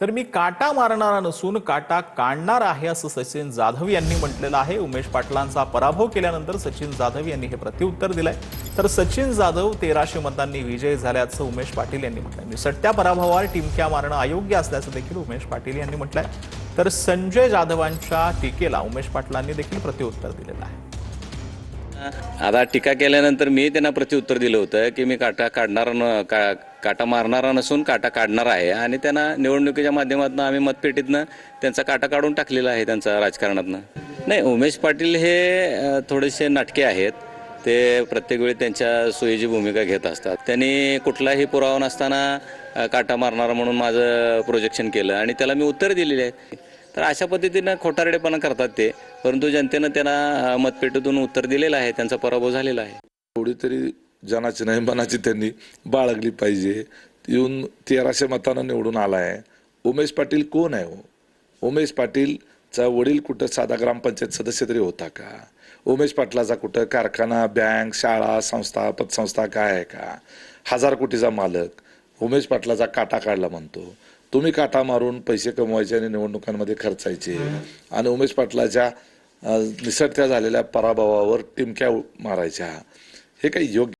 तर मी काटा मारणारा नसून काटा काढणार आहे असं सचिन जाधव यांनी म्हटलेलं आहे। उमेश पाटलांचा पराभव केल्यानंतर सचिन जाधव यांनी हे प्रत्युत्तर दिलंय। तर सचिन जाधव 1300 मतांनी विजयी झाल्याचं उमेश पाटील यांनी म्हटलंय। निसटत्या पराभवावर टिमक्या मारणं अयोग्य असल्याचं देखील उमेश पाटील यांनी म्हटलंय। तर संजय जाधवांच्या टीकेला उमेश पाटलांनी देखील प्रत्युत्तर दिलेलं आहे। आता टीका केल्यानंतर मी त्यांना प्रत्युत्तर दिलं होतं की मी काटा मारणारा नसून काटा काढणार आहे आणि त्यांना निवडणुकीच्या माध्यमातून आम्ही मतपेटीतनं त्यांचा काटा काढून टाकलेला आहे त्यांचा राजकारणातनं। नाही, उमेश पाटील हे थोडेसे नाटके आहेत। ते प्रत्येक वेळी त्यांच्या सोयीची भूमिका घेत असतात। त्यांनी कुठलाही पुरावा नसताना काटा मारणारा म्हणून माझं प्रोजेक्शन केलं आणि त्याला मी उत्तर दिलेली आहे। तर अशा पद्धतीनं खोटारडेपणा करतात ते, परंतु जनतेनं त्यांना मतपेटीतून उत्तर दिलेलं आहे, त्यांचा पराभव झालेला आहे। थोडी तरी जनाची नाही मनाची त्यांनी बाळगली पाहिजे। येऊन 1300 मतांना निवडून आलाय। उमेश पाटील कोण आहे हो? उमेश पाटीलचा वडील कुठं साधा ग्रामपंचायत सदस्य तरी होता का? उमेश पाटलाचा कुठं कारखाना, बँक, शाळा, संस्था, पतसंस्था काय आहे का? 1000 कोटीचा मालक उमेश पाटलाचा काटा काढला म्हणतो। तुम्ही काटा मारून पैसे कमवायचे आणि निवडणुकांमध्ये खर्चायचे आणि उमेश पाटलाच्या निसटत्या झालेल्या पराभवावर टिमक्या मारायच्या, हे काही योग्य